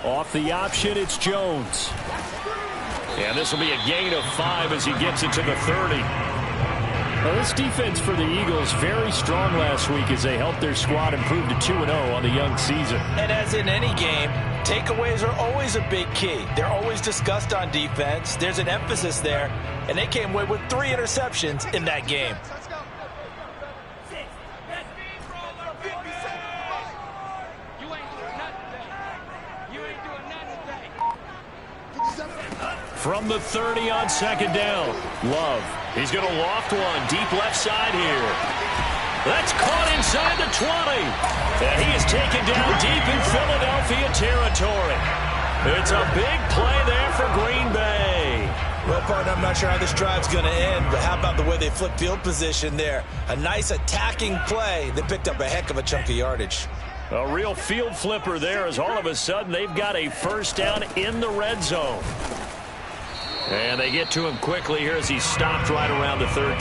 Off the option, it's Jones. And this will be a gain of 5 as he gets it to the 30. Now, this defense for the Eagles very strong last week as they helped their squad improve to 2-0 on the young season. And as in any game, takeaways are always a big key. They're always discussed on defense. There's an emphasis there, and they came away with 3 interceptions in that game. From the 30 on second down, Love. He's going to loft one deep left side here. That's caught inside the 20. And he is taken down deep in Philadelphia territory. It's a big play there for Green Bay. Well, partner, I'm not sure how this drive's going to end, but how about the way they flip field position there? A nice attacking play that picked up a heck of a chunk of yardage. A real field flipper there as all of a sudden they've got a first down in the red zone. And they get to him quickly here as he stopped right around the 13.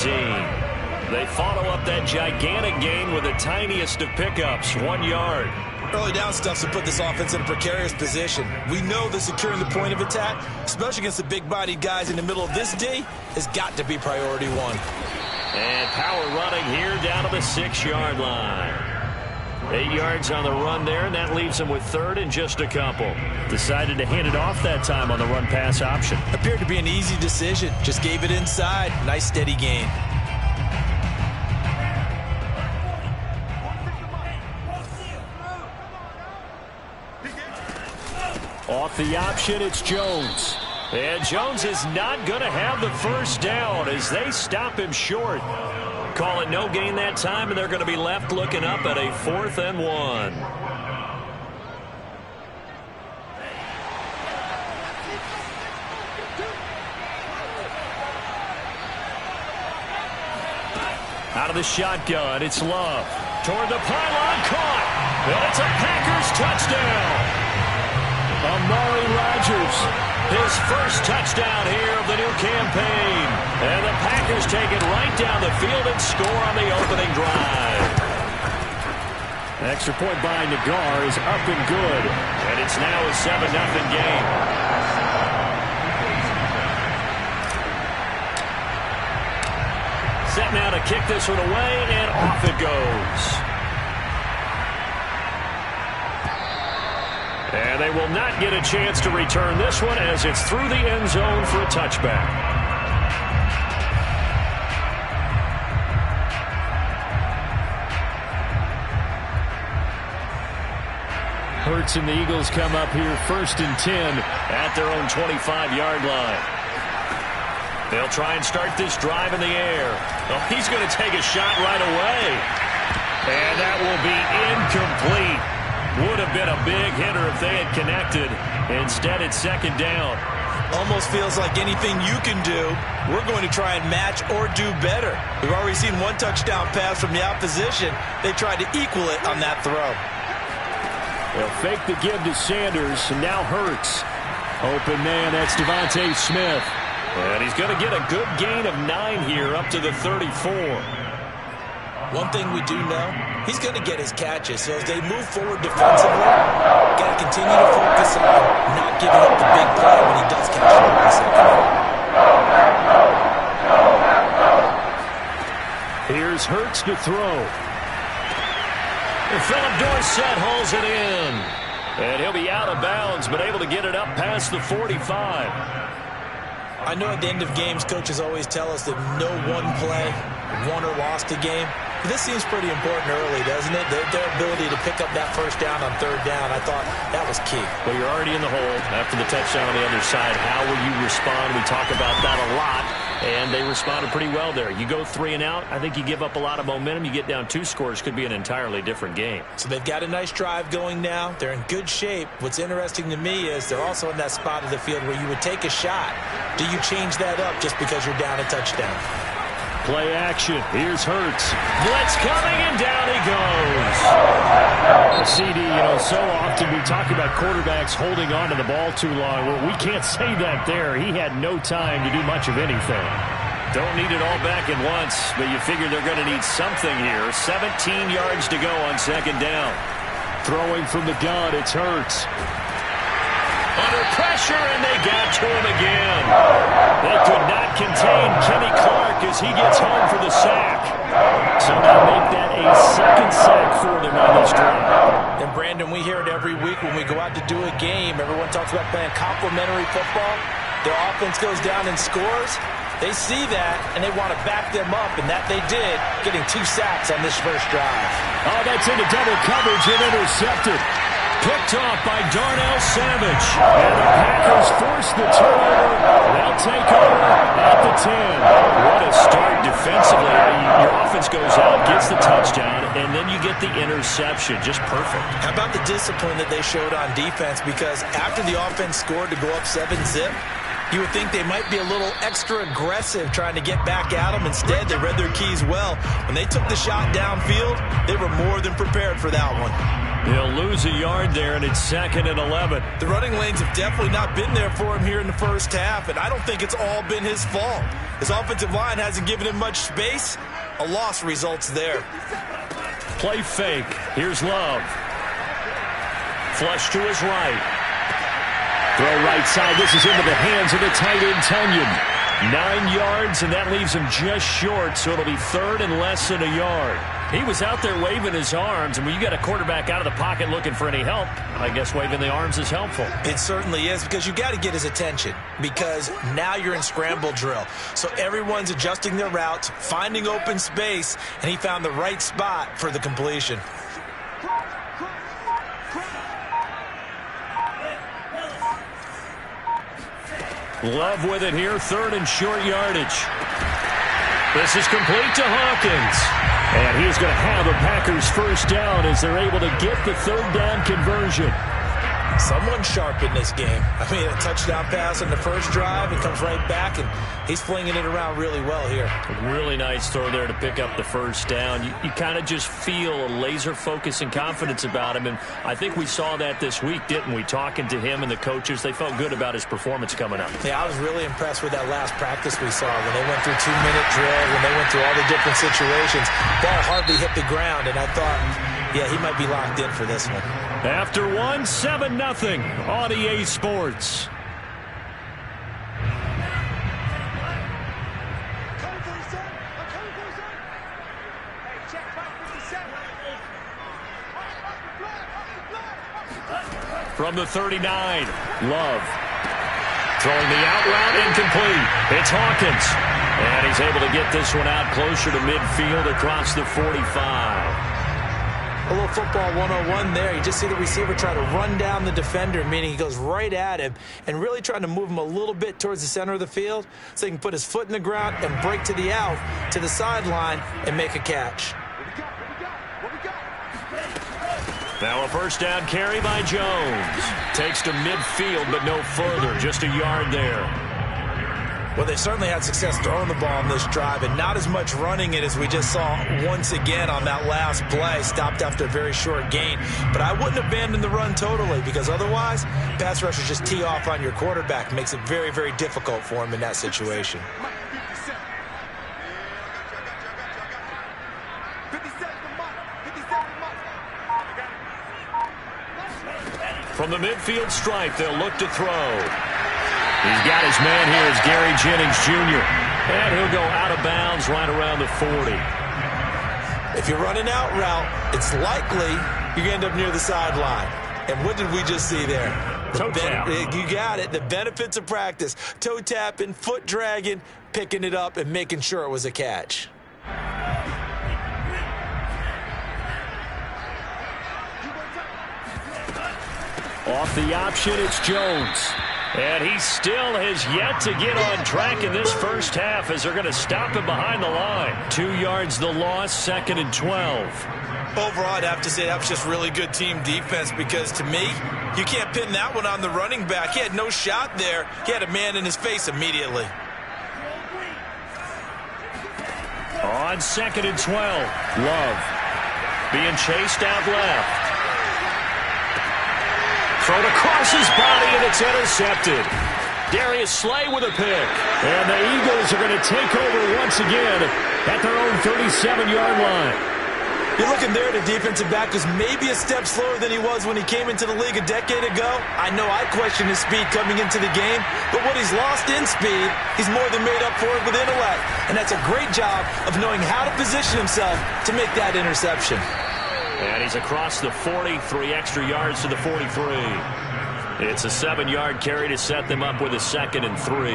They follow up that gigantic gain with the tiniest of pickups, 1 yard. Early down stuff to put this offense in a precarious position. We know that securing the point of attack, especially against the big-bodied guys in the middle of this D, has got to be priority 1. And power running here down to the 6-yard line. 8 yards on the run there, and that leaves him with third and just a couple. Decided to hand it off that time on the run-pass option. Appeared to be an easy decision. Just gave it inside. Nice, steady gain. Off the option, it's Jones. And Jones is not going to have the first down as they stop him short. Call it no gain that time, and they're going to be left looking up at a 4th and 1. Out of the shotgun, it's Love. Toward the pylon, caught. And it's a Packers touchdown. Amari Rodgers, his first touchdown here of the new campaign. And the Packers take it right down the field and score on the opening drive. Extra point by Nagar is up and good. And it's now a 7-0 game. Set now to kick this one away, and off it goes. And they will not get a chance to return this one as it's through the end zone for a touchback. Hurts and the Eagles come up here 1st and 10 at their own 25-yard line. They'll try and start this drive in the air. Oh, he's going to take a shot right away. And that will be incomplete. Would have been a big hitter if they had connected. Instead, it's second down. Almost feels like anything you can do, we're going to try and match or do better. We've already seen 1 touchdown pass from the opposition. They tried to equal it on that throw. They'll fake the give to Sanders, and now Hurts. Open man, that's Devontae Smith. And he's going to get a good gain of 9 here up to the 34. One thing we do know, he's going to get his catches. So as they move forward defensively, got to continue to focus on not giving up the big play when he does catch it in the second. Here's Hurts to throw. And Philip Dorsett hauls it in. And he'll be out of bounds, but able to get it up past the 45. I know at the end of games, coaches always tell us that no one play won or lost a game. But this seems pretty important early, doesn't it? Their ability to pick up that first down on 3rd down, I thought that was key. Well, you're already in the hole after the touchdown on the other side. How will you respond? We talk about that a lot, and they responded pretty well there. You go 3 and out, I think you give up a lot of momentum. You get down 2 scores, could be an entirely different game. So they've got a nice drive going now. They're in good shape. What's interesting to me is they're also in that spot of the field where you would take a shot. Do you change that up just because you're down a touchdown? Play action. Here's Hurts. Blitz coming, and down he goes. CD, so often we talk about quarterbacks holding on to the ball too long. Well, we can't say that there. He had no time to do much of anything. Don't need it all back at once, but you figure they're going to need something here. 17 yards to go on second down. Throwing from the gun, it's Hurts. Under pressure, and they got to him again. They could not contain Kenny Clark as he gets home for the sack. So now make that a second sack for them on this drive. And, Brandon, we hear it every week when we go out to do a game. Everyone talks about playing complementary football. Their offense goes down and scores. They see that, and they want to back them up, and that they did, getting 2 sacks on this first drive. Oh, that's into double coverage and intercepted. Picked off by Darnell Savage. And the Packers force the turnover. They'll take over at the 10. What a start defensively. Your offense goes out, gets the touchdown, and then you get the interception. Just perfect. How about the discipline that they showed on defense? Because after the offense scored to go up 7-zip, you would think they might be a little extra aggressive trying to get back at them. Instead, they read their keys well. When they took the shot downfield, they were more than prepared for that one. He'll lose a yard there, and it's 2nd and 11. The running lanes have definitely not been there for him here in the first half, and I don't think it's all been his fault. His offensive line hasn't given him much space. A loss results there. Play fake. Here's Love. Flush to his right. Throw right side. This is into the hands of the tight end, Tunyon. 9 yards, and that leaves him just short, so it'll be 3rd and less than a yard. He was out there waving his arms, and when you got a quarterback out of the pocket looking for any help, I guess waving the arms is helpful. It certainly is, because you got to get his attention, because now you're in scramble drill. So everyone's adjusting their routes, finding open space, and he found the right spot for the completion. Love with it here, 3rd and short yardage. This is complete to Hawkins. And he's going to have a Packers first down as they're able to get the 3rd down conversion. Someone sharp in this game. I mean, a touchdown pass on the first drive and comes right back, and he's flinging it around really well here. A really nice throw there to pick up the first down. You kind of just feel a laser focus and confidence about him, and I think we saw that this week, didn't we? Talking to him and the coaches, they felt good about his performance coming up. Yeah, I was really impressed with that last practice we saw when they went through 2-minute drill, when they went through all the different situations. Ball hardly hit the ground, and I thought, yeah, he might be locked in for this one. After 7-0 on EA Sports. From the 39, Love. Throwing the out route incomplete. It's Hawkins. And he's able to get this one out closer to midfield across the 45. A little football 101 there. You just see the receiver try to run down the defender, meaning he goes right at him and really trying to move him a little bit towards the center of the field so he can put his foot in the ground and break to the out, to the sideline, and make a catch. Now a first down carry by Jones. Takes to midfield, but no further. Just a yard there. Well, they certainly had success throwing the ball on this drive, and not as much running it as we just saw once again on that last play. Stopped after a very short gain. But I wouldn't abandon the run totally, because otherwise, pass rushers just tee off on your quarterback. Makes it very, very difficult for him in that situation. From the midfield stripe, they'll look to throw. He's got his man here. It's Gary Jennings Jr. And he'll go out of bounds right around the 40. If you're running out route, it's likely you're going to end up near the sideline. And what did we just see there? Toe tap. You got it. The benefits of practice. Toe tapping, foot dragging, picking it up, and making sure it was a catch. Off the option, it's Jones. And he still has yet to get on track in this first half as they're going to stop him behind the line. 2 yards the loss, 2nd and 12. Overall, I'd have to say that was just really good team defense, because to me, you can't pin that one on the running back. He had no shot there. He had a man in his face immediately. On 2nd and 12, Love being chased out left. Thrown across his body, and it's intercepted. Darius Slay with a pick. And the Eagles are going to take over once again at their own 37-yard line. You're looking there at a defensive back who's maybe a step slower than he was when he came into the league a decade ago. I know I questioned his speed coming into the game, but what he's lost in speed, he's more than made up for it with intellect. And that's a great job of knowing how to position himself to make that interception. And he's across the 40, 3 extra yards to the 43. It's a 7-yard carry to set them up with a 2nd and 3.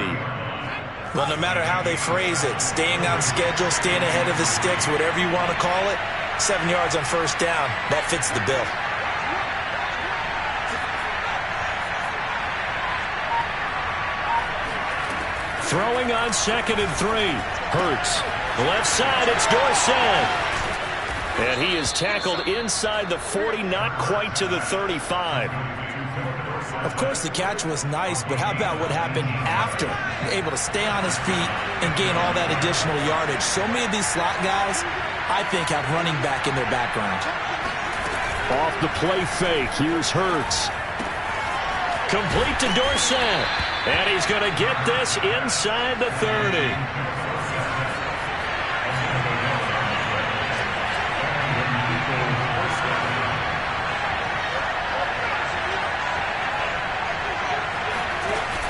Well, no matter how they phrase it, staying on schedule, staying ahead of the sticks, whatever you want to call it, 7 yards on first down, that fits the bill. Throwing on 2nd and 3. Hurts. Left side, it's Dorsett. And he is tackled inside the 40, not quite to the 35. Of course, the catch was nice, but how about what happened after? Able to stay on his feet and gain all that additional yardage. So many of these slot guys, I think, have running back in their background. Off the play fake, here's Hurts. Complete to Dorsett. And he's going to get this inside the 30.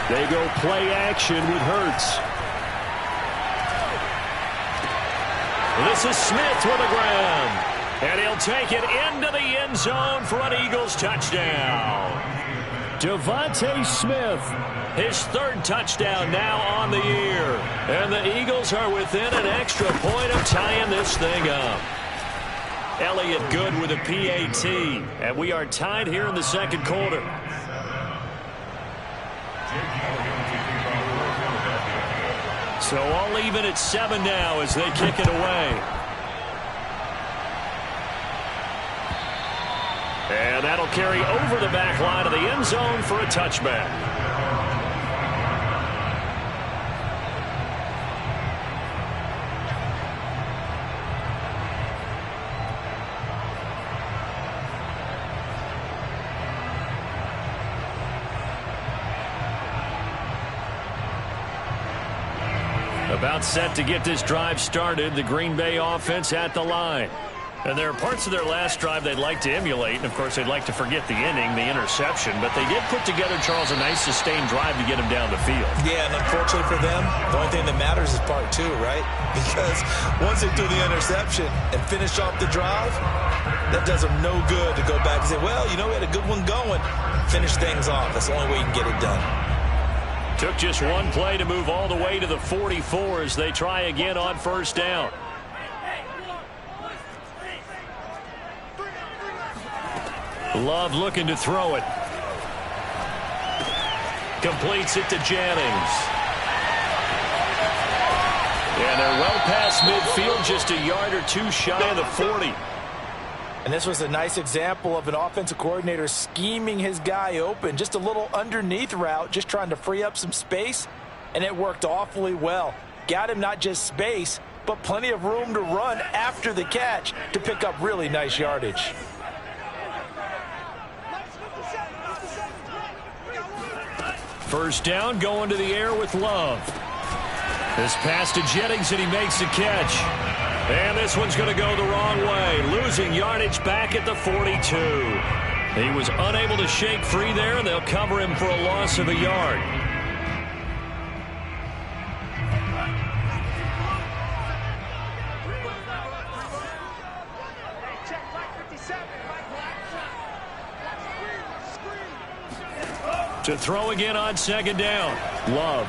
They go play action with Hurts. This is Smith with the ground. And he'll take it into the end zone for an Eagles touchdown. Devontae Smith, his 3rd touchdown now on the year. And the Eagles are within an extra point of tying this thing up. Elliott good with a PAT. And we are tied here in the 2nd quarter. So all even at 7 now as they kick it away. And that'll carry over the back line of the end zone for a touchback. About set to get this drive started. The Green Bay offense at the line. And there are parts of their last drive they'd like to emulate. And, of course, they'd like to forget the inning, the interception. But they did put together, Charles, a nice sustained drive to get him down the field. Yeah, and unfortunately for them, the only thing that matters is part 2, right? Because once they do the interception and finish off the drive, that does them no good to go back and say, well, you know, we had a good one going. Finish things off. That's the only way you can get it done. Took just one play to move all the way to the 44 as they try again on first down. Love looking to throw it. Completes it to Jennings. And they're well past midfield, just a yard or 2 shy of the 40. And this was a nice example of an offensive coordinator scheming his guy open. Just a little underneath route, just trying to free up some space. And it worked awfully well. Got him not just space, but plenty of room to run after the catch to pick up really nice yardage. First down, going to the air with Love. This pass to Jennings, and he makes the catch. And this one's going to go the wrong way. Losing yardage back at the 42. He was unable to shake free there, and they'll cover him for a loss of a yard. To throw again on 2nd down. Love.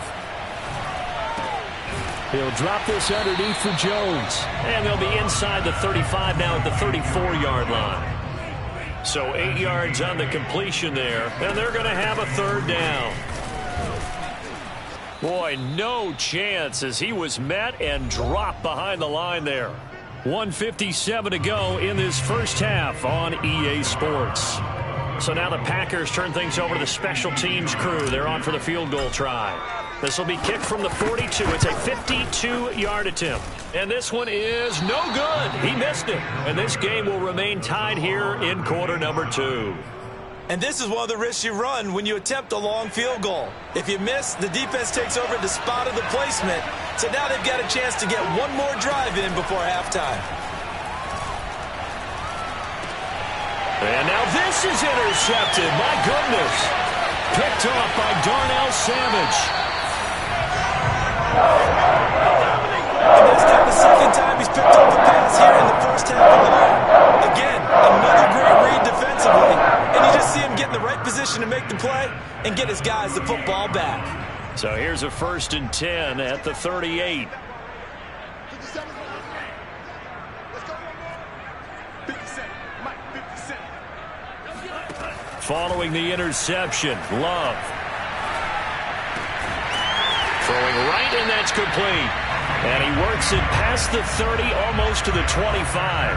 He'll drop this underneath for Jones. And they'll be inside the 35 now at the 34-yard line. So 8 yards on the completion there. And they're going to have a 3rd down. Boy, no chance as he was met and dropped behind the line there. 1:57 to go in this first half on EA Sports. So now the Packers turn things over to the special teams crew. They're on for the field goal try. This will be kicked from the 42. It's a 52-yard attempt. And this one is no good. He missed it. And this game will remain tied here in quarter number 2. And this is one of the risks you run when you attempt a long field goal. If you miss, the defense takes over the spot of the placement. So now they've got a chance to get one more drive in before halftime. And now this is intercepted. My goodness. Picked off by Darnell Savage. And that's not the second time he's picked up a pass here in the first half alone. Again, another great read defensively. And you just see him get in the right position to make the play and get his guys the football back. So here's a 1st and 10 at the 38. Following the interception, Love. Throwing right, and that's complete. And he works it past the 30, almost to the 25.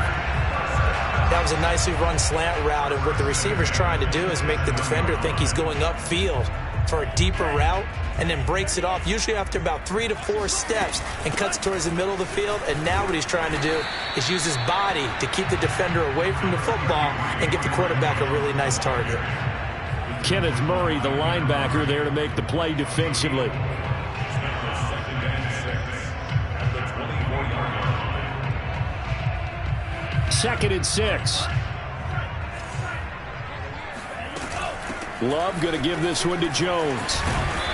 That was a nicely run slant route, and what the receiver's trying to do is make the defender think he's going upfield for a deeper route, and then breaks it off, usually after about 3 to 4 steps, and cuts towards the middle of the field. And now what he's trying to do is use his body to keep the defender away from the football and give the quarterback a really nice target. Kenneth Murray, the linebacker, there to make the play defensively. Second and 6. Love going to give this one to Jones.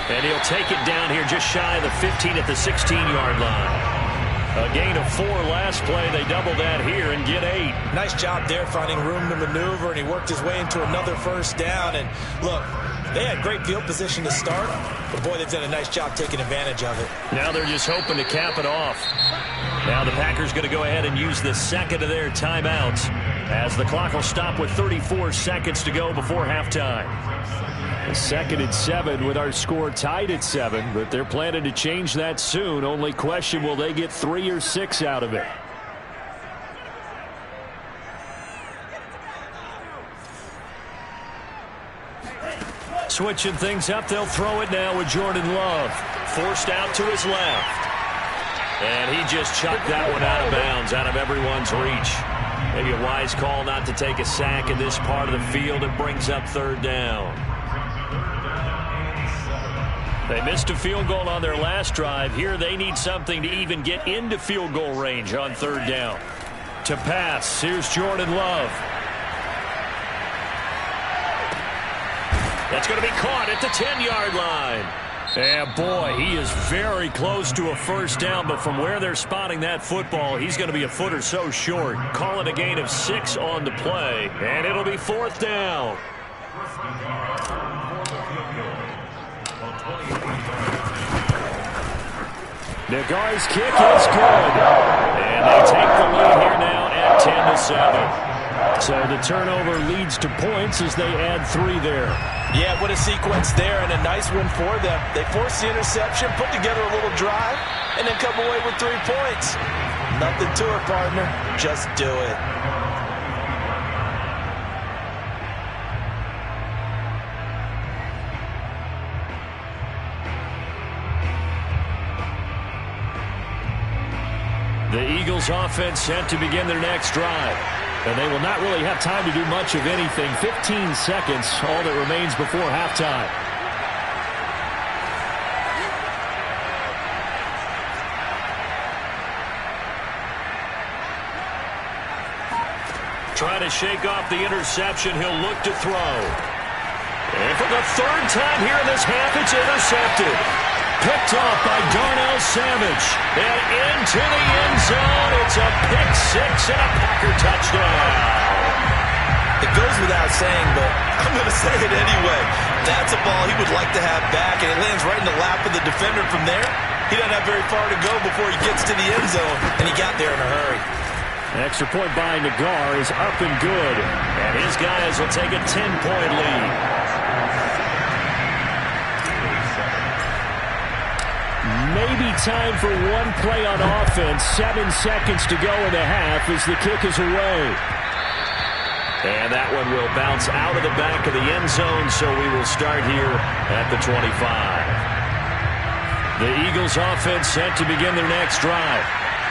And he'll take it down here just shy of the 15 at the 16-yard line. A gain of 4 last play. They double that here and get 8. Nice job there finding room to maneuver, and he worked his way into another first down. And look, they had great field position to start, but boy, they've done a nice job taking advantage of it. Now they're just hoping to cap it off. Now the Packers going to go ahead and use the second of their timeouts as the clock will stop with 34 seconds to go before halftime. A 2nd and 7 with our score tied at 7, but they're planning to change that soon. Only question, will they get 3 or 6 out of it? Switching things up, they'll throw it now with Jordan Love. Forced out to his left. And he just chucked that one out of bounds, out of everyone's reach. Maybe a wise call not to take a sack in this part of the field. It brings up 3rd down. They missed a field goal on their last drive. Here they need something to even get into field goal range on 3rd down. To pass, here's Jordan Love. That's going to be caught at the 10-yard line. And boy, he is very close to a first down, but from where they're spotting that football, he's going to be a foot or so short. Call it a gain of 6 on the play, and it'll be 4th down. Nagar's kick is good. And they take the lead here now at 10-7. So the turnover leads to points as they add 3 there. Yeah, what a sequence there, and a nice one for them. They force the interception, put together a little drive, and then come away with 3 points. Nothing to it, partner. Just do it. The Eagles offense set to begin their next drive. And they will not really have time to do much of anything. 15 seconds, all that remains before halftime. Trying to shake off the interception. He'll look to throw. And for the 3rd time here in this half, it's intercepted. Picked off by Darnell Savage. And into the end zone. It's a pick 6 and a Packer touchdown. It goes without saying, but I'm going to say it anyway. That's a ball he would like to have back, and it lands right in the lap of the defender from there. He doesn't have very far to go before he gets to the end zone, and he got there in a hurry. An extra point by Nagar is up and good. And his guys will take a 10-point lead. Maybe time for one play on offense. 7 seconds to go in the half as the kick is away. And that one will bounce out of the back of the end zone, so we will start here at the 25. The Eagles offense set to begin their next drive.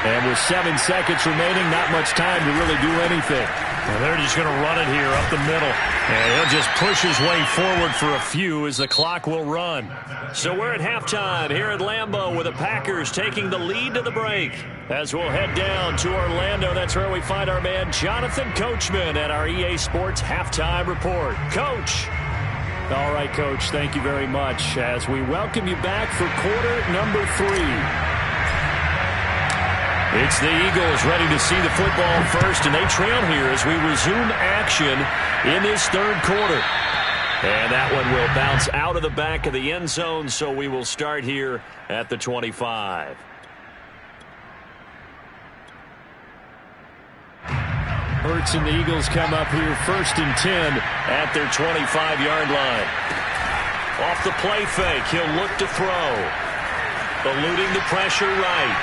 And with 7 seconds remaining, not much time to really do anything. And they're just going to run it here up the middle. And he'll just push his way forward for a few as the clock will run. So we're at halftime here at Lambeau with the Packers taking the lead to the break. As we'll head down to Orlando, that's where we find our man Jonathan Coachman at our EA Sports Halftime Report. Coach. All right, Coach, thank you very much as we welcome you back for quarter number 3. It's the Eagles ready to see the football first, and they trail here as we resume action in this third quarter. And that one will bounce out of the back of the end zone, so we will start here at the 25. Hurts and the Eagles come up here 1st and 10 at their 25-yard line. Off the play fake, he'll look to throw. Eluding the pressure right.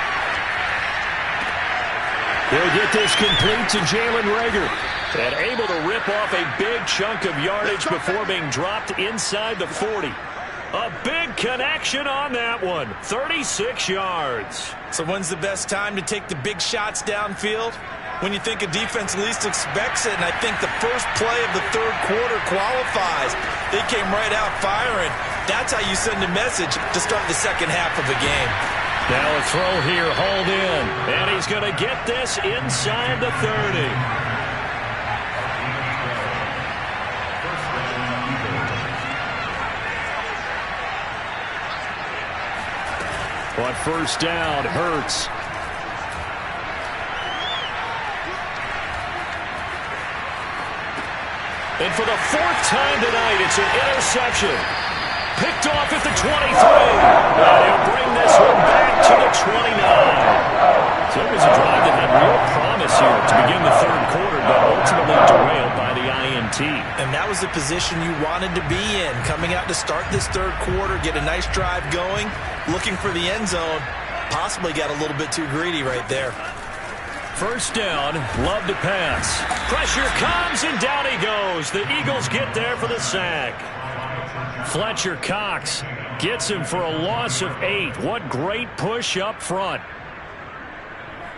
He'll get this complete to Jalen Reagor. And able to rip off a big chunk of yardage before being dropped inside the 40. A big connection on that one. 36 yards. So when's the best time to take the big shots downfield? When you think a defense least expects it, and I think the first play of the third quarter qualifies. They came right out firing. That's how you send a message to start the second half of a game. Now a throw here, hauled in. And he's going to get this inside the 30. On first down, Hurts. And for the 4th time tonight, it's an interception. Picked off at the 23. And he'll bring this one back to the 29. So it was a drive that had real promise here to begin the third quarter, but ultimately derailed by the INT. And that was the position you wanted to be in. Coming out to start this third quarter, get a nice drive going, looking for the end zone. Possibly got a little bit too greedy right there. First down, Love to pass. Pressure comes, and down he goes. The Eagles get there for the sack. Fletcher Cox gets him for a loss of 8. What great push up front.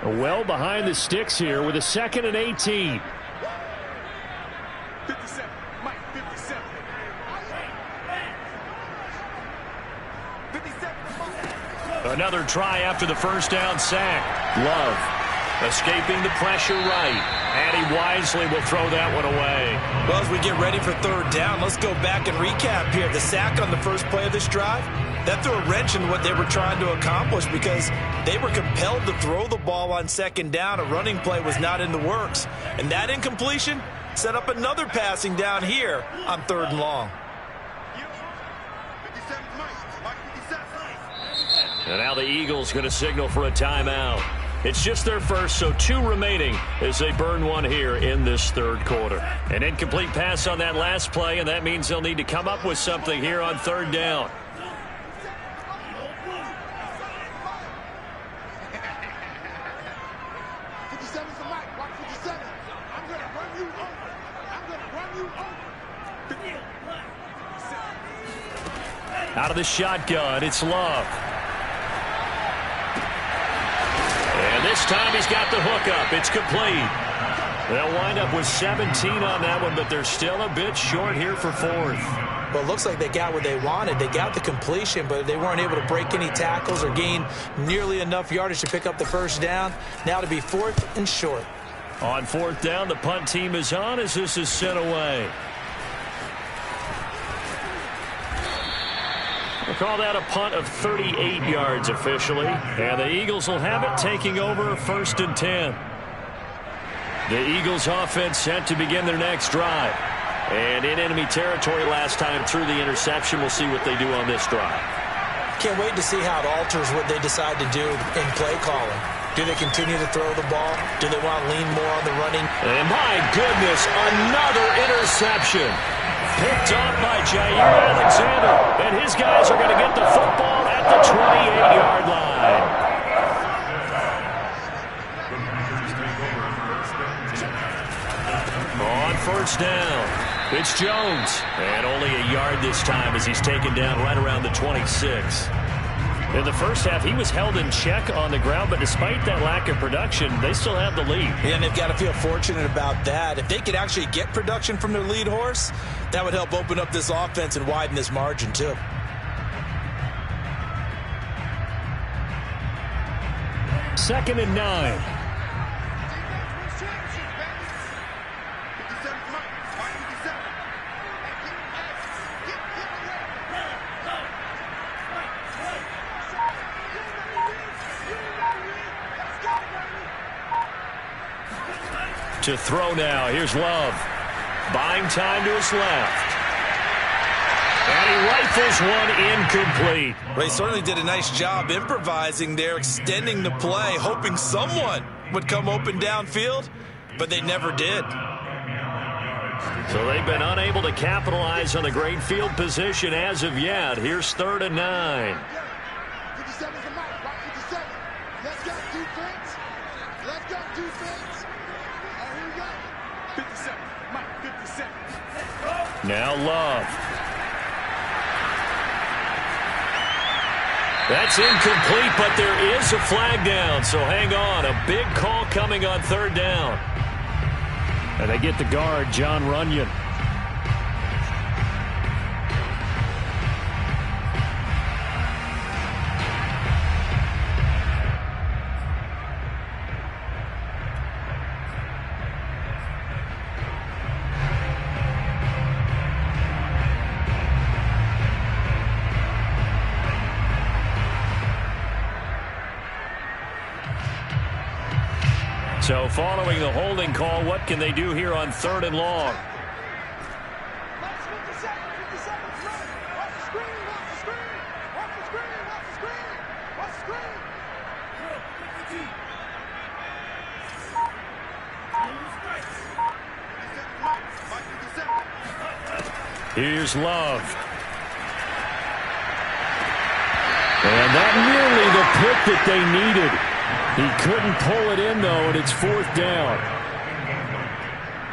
Well behind the sticks here with a 2nd and 18. 57, Mike, 57. 57. Another try after the first down sack. Love escaping the pressure right. And he wisely will throw that one away. Well, as we get ready for third down, let's go back and recap here. The sack on the first play of this drive, that threw a wrench in what they were trying to accomplish because they were compelled to throw the ball on second down. A running play was not in the works. And that incompletion set up another passing down here on 3rd and long. 57, Mike, 57. And now the Eagles going to signal for a timeout. It's just their first, so 2 remaining as they burn one here in this third quarter. An incomplete pass on that last play, and that means they'll need to come up with something here on 3rd down. Out of the shotgun, it's Love. And this time he's got the hook up. It's complete. They'll wind up with 17 on that one, but they're still a bit short here for 4th. Well, it looks like they got what they wanted. They got the completion, but they weren't able to break any tackles or gain nearly enough yardage to pick up the first down. Now to be 4th and short. On 4th down, the punt team is on as this is sent away. We'll call that a punt of 38 yards officially. And the Eagles will have it, taking over 1st and 10. The Eagles offense set to begin their next drive. And in enemy territory last time through the interception. We'll see what they do on this drive. Can't wait to see how it alters what they decide to do in play calling. Do they continue to throw the ball? Do they want to lean more on the running? And my goodness, another interception. Picked off by Jair Alexander. And his guys are going to get the football at the 28-yard line. On first down, it's Jones. And only a yard this time as he's taken down right around the 26. In the first half, he was held in check on the ground, but despite that lack of production, they still have the lead. And they've got to feel fortunate about that. If they could actually get production from their lead horse, that would help open up this offense and widen this margin too. Second and 9. To throw now. Here's Love. Buying time to his left. And he rifles one incomplete. Well, he certainly did a nice job improvising there, extending the play, hoping someone would come open downfield, but they never did. So they've been unable to capitalize on the great field position as of yet. Here's 3rd and 9. 57 is the mic. Rock 57. Let's go defense. Let's go defense. All right, here we go. 57. Mike, 57. Now Love. That's incomplete, but there is a flag down, so hang on. A big call coming on 3rd down. And they get the guard, John Runyon. So following the holding call, what can they do here on 3rd and long? Here's Love. And that nearly the pick that they needed. He couldn't pull it in, though, and it's 4th down.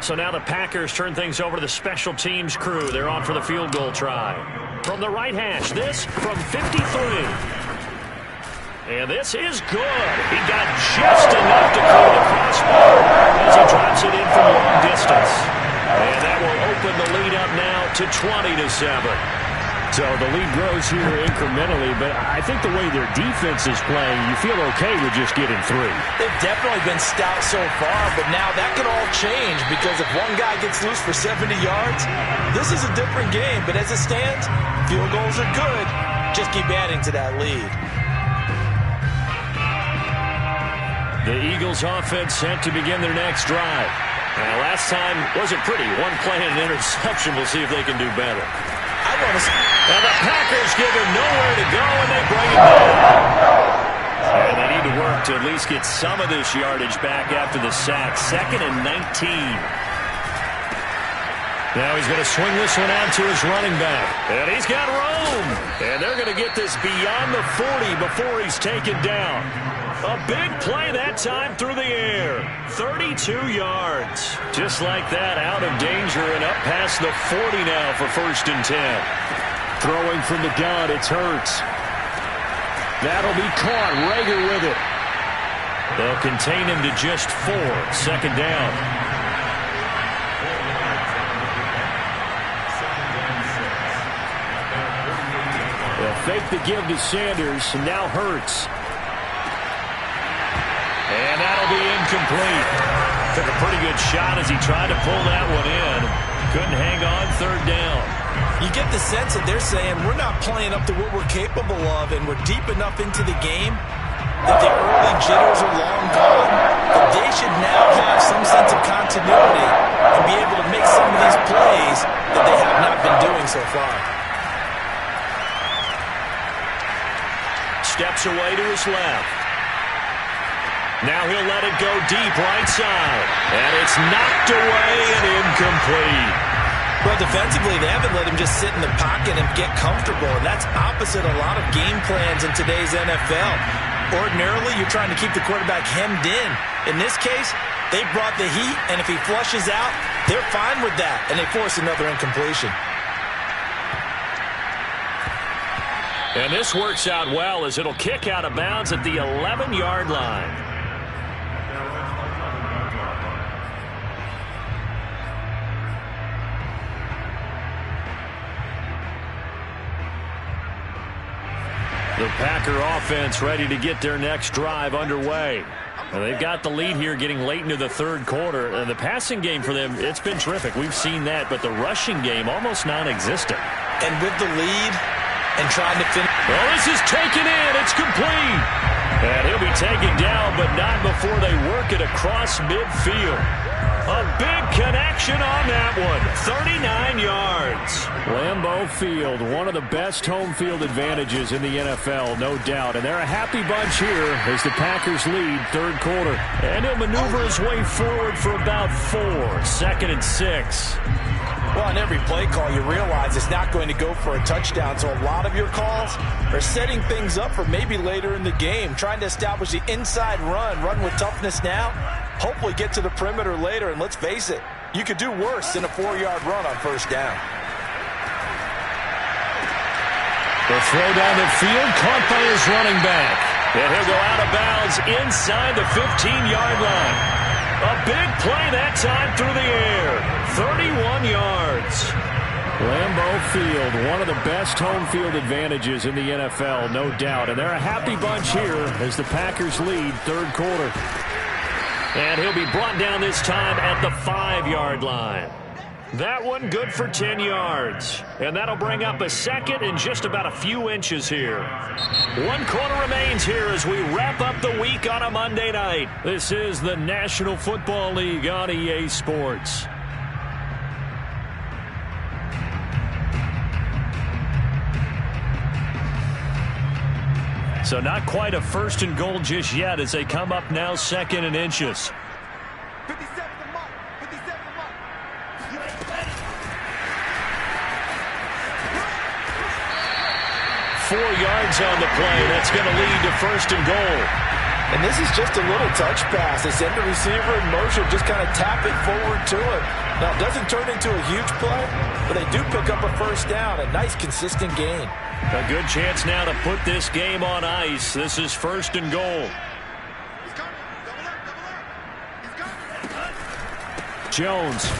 So now the Packers turn things over to the special teams crew. They're on for the field goal try. From the right hash, this from 53. And this is good. He got just enough to clear the crossbar as he drops it in from long distance. And that will open the lead up now to 20-7. So the lead grows here incrementally, but I think the way their defense is playing, you feel okay with just getting 3. They've definitely been stout so far, but now that could all change because if one guy gets loose for 70 yards, this is a different game. But as it stands, field goals are good. Just keep adding to that lead. The Eagles offense set to begin their next drive. Now, last time wasn't pretty. One play and an interception. We'll see if they can do better. And the Packers give him nowhere to go, and they bring him down. And they need to work to at least get some of this yardage back after the sack. 2nd and 19. Now he's going to swing this one out to his running back. And he's got room. And they're going to get this beyond the 40 before he's taken down. A big play that time through the air. 32 yards. Just like that, out of danger and up past the 40 now for 1st and 10. Throwing from the gun, it's Hurts. That'll be caught. Rager with it. They'll contain him to just 4. 2nd down. They'll fake the give to Sanders, and now Hurts. And that'll be incomplete. Took a pretty good shot as he tried to pull that one in. Couldn't hang on 3rd down. You get the sense that they're saying we're not playing up to what we're capable of, and we're deep enough into the game that the early jitters are long gone, that they should now have some sense of continuity and be able to make some of these plays that they have not been doing so far. Steps away to his left. Now he'll let it go deep right side. And it's knocked away and incomplete. Well, defensively, they haven't let him just sit in the pocket and get comfortable, and that's opposite a lot of game plans in today's NFL. Ordinarily, you're trying to keep the quarterback hemmed in. In this case, they brought the heat, and if he flushes out, they're fine with that, and they force another incompletion. And this works out well as it'll kick out of bounds at the 11-yard line. The Packer offense ready to get their next drive underway. And they've got the lead here getting late into the third quarter. And the passing game for them, it's been terrific. We've seen that, but the rushing game almost non-existent. And with the lead and trying to finish. Well, this is taken in. It's complete. And he'll be taken down, but not before they work it across midfield. A big connection on that one. 39 yards. Lambeau Field, one of the best home field advantages in the NFL, no doubt. And they're a happy bunch here as the Packers lead third quarter. And he'll maneuver his way forward for about 4. 2nd and 6. Well, on every play call, you realize it's not going to go for a touchdown. So a lot of your calls are setting things up for maybe later in the game, trying to establish the inside run with toughness now, hopefully get to the perimeter later. And let's face it, you could do worse than a 4-yard run on first down. The throw down the field, caught by his running back. And he'll go out of bounds inside the 15-yard line. A big play that time through the air. 31 yards. Lambeau Field, one of the best home field advantages in the NFL, no doubt. And they're a happy bunch here as the Packers lead third quarter. And he'll be brought down this time at the 5-yard line. That one good for 10 yards. And that'll bring up a 2nd and just about a few inches here. 1 quarter remains here as we wrap up the week on a Monday night. This is the National Football League on EA Sports. So not quite a 1st and goal just yet as they come up now 2nd and inches. 4 yards on the play. That's going to lead to 1st and goal. And this is just a little touch pass. They send the receiver in motion, just kind of tap it forward to it. Now, it doesn't turn into a huge play, but they do pick up a first down. A nice, consistent gain. A good chance now to put this game on ice. This is 1st and goal. Jones.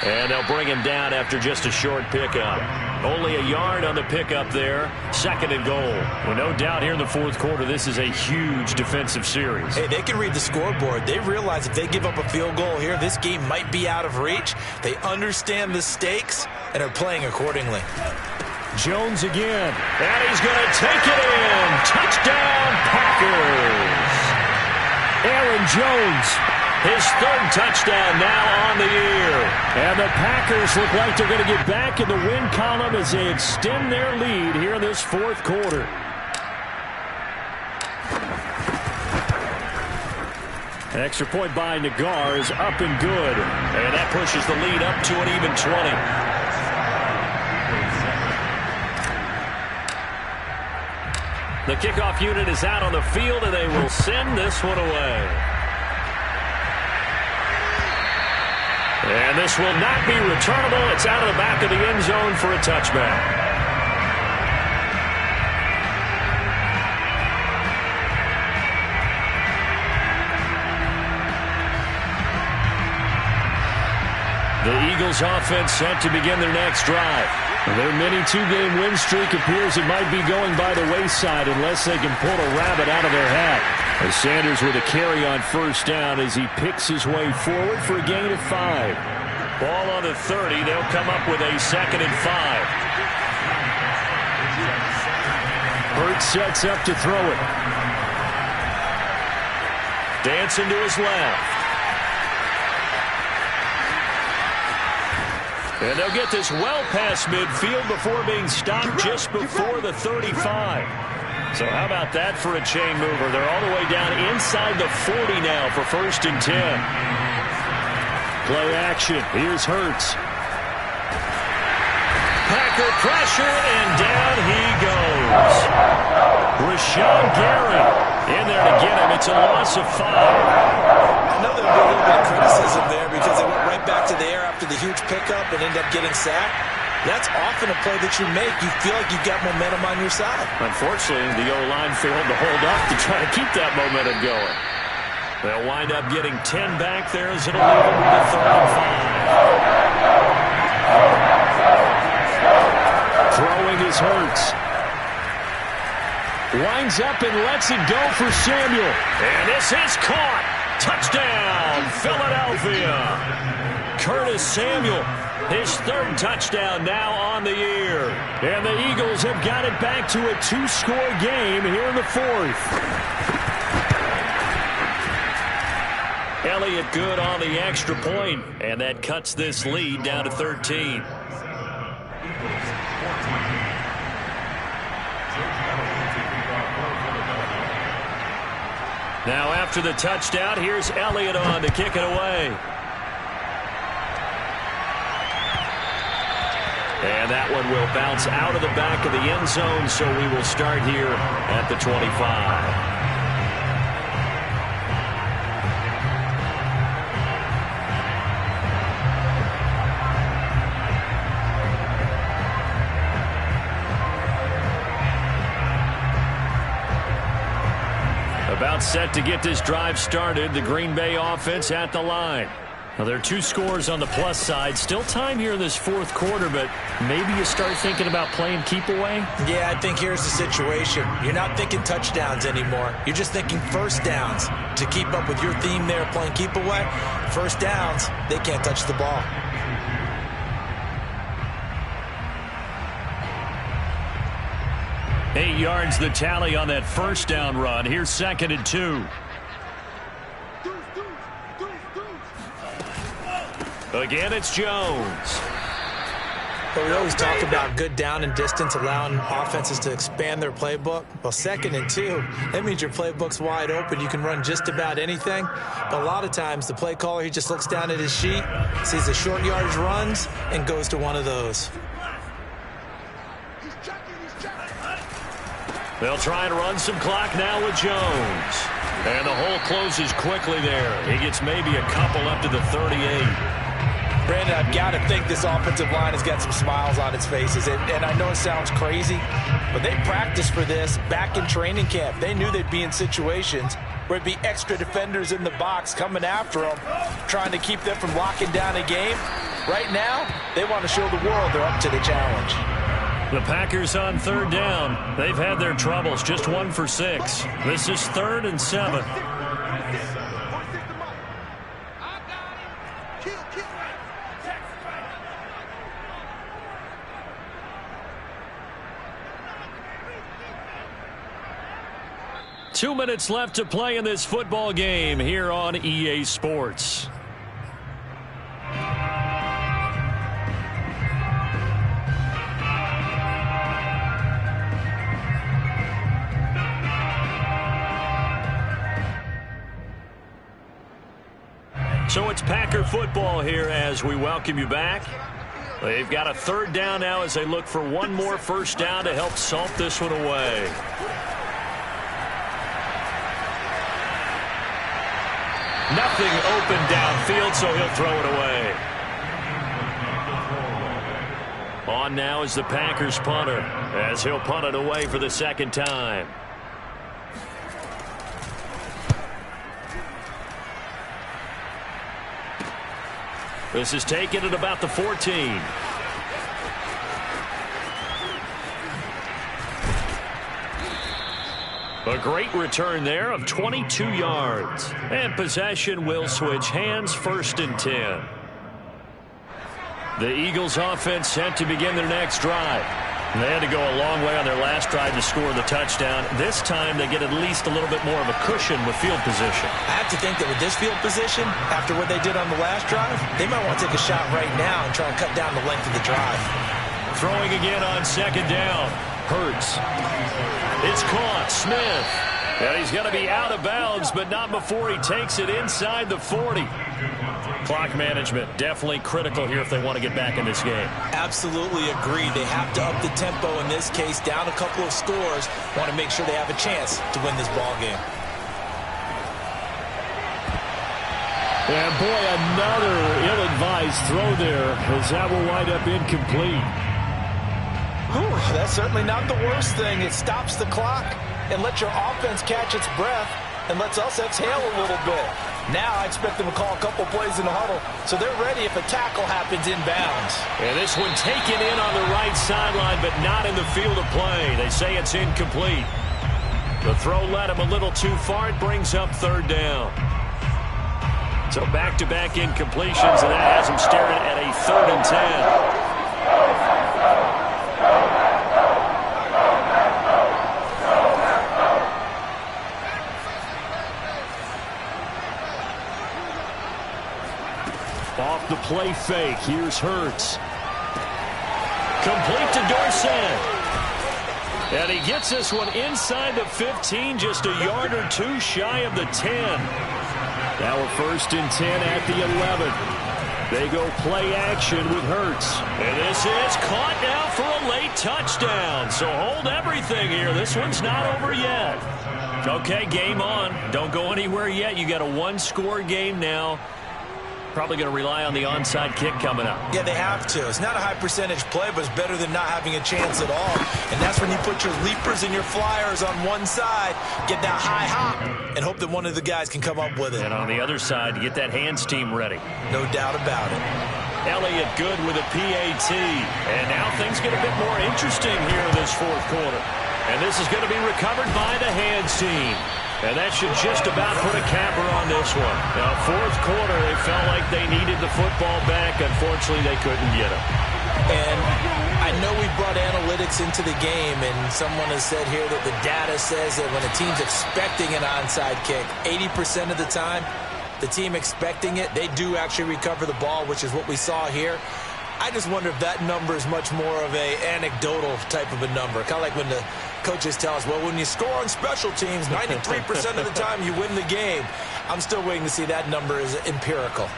And they'll bring him down after just a short pickup. Only a yard on the pickup there. 2nd and goal. Well, no doubt here in the fourth quarter, this is a huge defensive series. Hey, they can read the scoreboard. They realize if they give up a field goal here, this game might be out of reach. They understand the stakes and are playing accordingly. Jones again. And he's going to take it in. Touchdown, Packers. Aaron Jones. His 3rd touchdown now on the year. And the Packers look like they're going to get back in the win column as they extend their lead here in this fourth quarter. An extra point by Nagar is up and good. And that pushes the lead up to an even 20. The kickoff unit is out on the field, and they will send this one away. And this will not be returnable. It's out of the back of the end zone for a touchback. The Eagles offense set to begin their next drive. Their mini 2-game win streak appears it might be going by the wayside unless they can pull a rabbit out of their hat. As Sanders with a carry on first down as he picks his way forward for a gain of 5. Ball on the 30. They'll come up with a 2nd and 5. Hurts sets up to throw it. Dancing to his left. And they'll get this well past midfield before being stopped just before the 35. So how about that for a chain mover? They're all the way down inside the 40 now for 1st and 10. Play action. Here's Hurts. Packer pressure, and down he goes. Rashawn Gary in there to get him. It's a loss of 5. I know there'll be a little bit of criticism there because they went right back to the air after the huge pickup and ended up getting sacked. That's often a play that you make. You feel like you've got momentum on your side. Unfortunately, the O-line failed to hold up to try to keep that momentum going. They'll wind up getting 10 back there as it'll leave them with a 3rd and 5. Throwing is Hurts. Winds up and lets it go for Samuel. And this is caught. Touchdown, Philadelphia. Curtis Samuel, his 3rd touchdown now on the year. And the Eagles have got it back to a 2-score game here in the 4th. Elliott good on the extra point, and that cuts this lead down to 13. Now after the touchdown, here's Elliott on to kick it away. And that one will bounce out of the back of the end zone, so we will start here at the 25. About set to get this drive started. The Green Bay offense at the line. Now, there are 2 scores on the plus side. Still time here in this 4th quarter, but maybe you start thinking about playing keep away? Yeah, I think here's the situation. You're not thinking touchdowns anymore. You're just thinking first downs. To keep up with your theme there, playing keep away, first downs, they can't touch the ball. Eight yards the tally on that first down run. Here's 2nd and 2. Again, it's Jones. But we always talk about good down and distance, allowing offenses to expand their playbook. Well, 2nd and 2, that means your playbook's wide open. You can run just about anything. But a lot of times, the play caller, he just looks down at his sheet, sees the short yardage runs, and goes to one of those. They'll try and run some clock now with Jones. And the hole closes quickly there. He gets maybe a couple up to the 38. Brandon, I've got to think this offensive line has got some smiles on its faces. And I know it sounds crazy, but they practiced for this back in training camp. They knew they'd be in situations where it'd be extra defenders in the box coming after them, trying to keep them from locking down a game. Right now, they want to show the world they're up to the challenge. The Packers on 3rd down. They've had their troubles, just 1 for 6. This is 3rd and 7. Two minutes left to play in this football game here on EA Sports. So it's Packer football here as we welcome you back. They've got a 3rd down now as they look for one more first down to help salt this one away. Nothing open downfield, so he'll throw it away. On now is the Packers punter as he'll punt it away for the 2nd time. This is taken at about the 14. A great return there of 22 yards. And possession will switch hands, 1st and 10. The Eagles offense set to begin their next drive. They had to go a long way on their last drive to score the touchdown. This time they get at least a little bit more of a cushion with field position. I have to think that with this field position, after what they did on the last drive, they might want to take a shot right now and try and cut down the length of the drive. Throwing again on 2nd down. Hurts. It's caught. Smith. And he's going to be out of bounds, but not before he takes it inside the 40. Clock management definitely critical here if they want to get back in this game. Absolutely agree. They have to up the tempo in this case, down a couple of scores. Want to make sure they have a chance to win this ball game. And boy, another ill-advised throw there as that will wind up incomplete. Ooh, that's certainly not the worst thing. It stops the clock and lets your offense catch its breath and lets us exhale a little bit. Now I expect them to call a couple plays in the huddle, so they're ready if a tackle happens inbounds. And this one taken in on the right sideline, but not in the field of play. They say it's incomplete. The throw led him a little too far. It brings up third down. So back-to-back incompletions, and that has him staring at a 3rd and 10. Off the play fake, here's Hurts. Complete to Dorsett. And he gets this one inside the 15, just a yard or two shy of the 10. Now a 1st and 10 at the 11. They go play action with Hurts. And this is caught now for a late touchdown. So hold everything here. This one's not over yet. Okay, game on. Don't go anywhere yet. You got a 1-score game now. Probably going to rely on the onside kick coming up. Yeah, they have to. It's not a high percentage play, but it's better than not having a chance at all. And that's when you put your leapers and your flyers on one side, get that high hop, and hope that one of the guys can come up with it. And on the other side, get that hands team ready. No doubt about it. Elliott good with a PAT. And now things get a bit more interesting here in this 4th quarter. And this is going to be recovered by the hands team. And that should just about put a capper on this one. Now, 4th quarter, they felt like they needed the football back. Unfortunately, they couldn't get it. And I know we brought analytics into the game, and someone has said here that the data says that when a team's expecting an onside kick, 80% of the time, the team expecting it, they do actually recover the ball, which is what we saw here. I just wonder if that number is much more of a anecdotal type of a number. Kind of like when the coaches tell us, well, when you score on special teams, 93% of the time you win the game. I'm still waiting to see that number is empirical.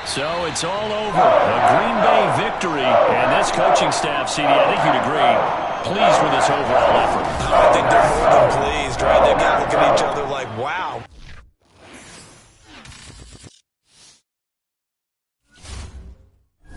So it's all over. A Green Bay victory. And this coaching staff, CD, I think you'd agree, pleased with this overall effort. I think they're more than pleased, right? They've got to look at each other like, wow,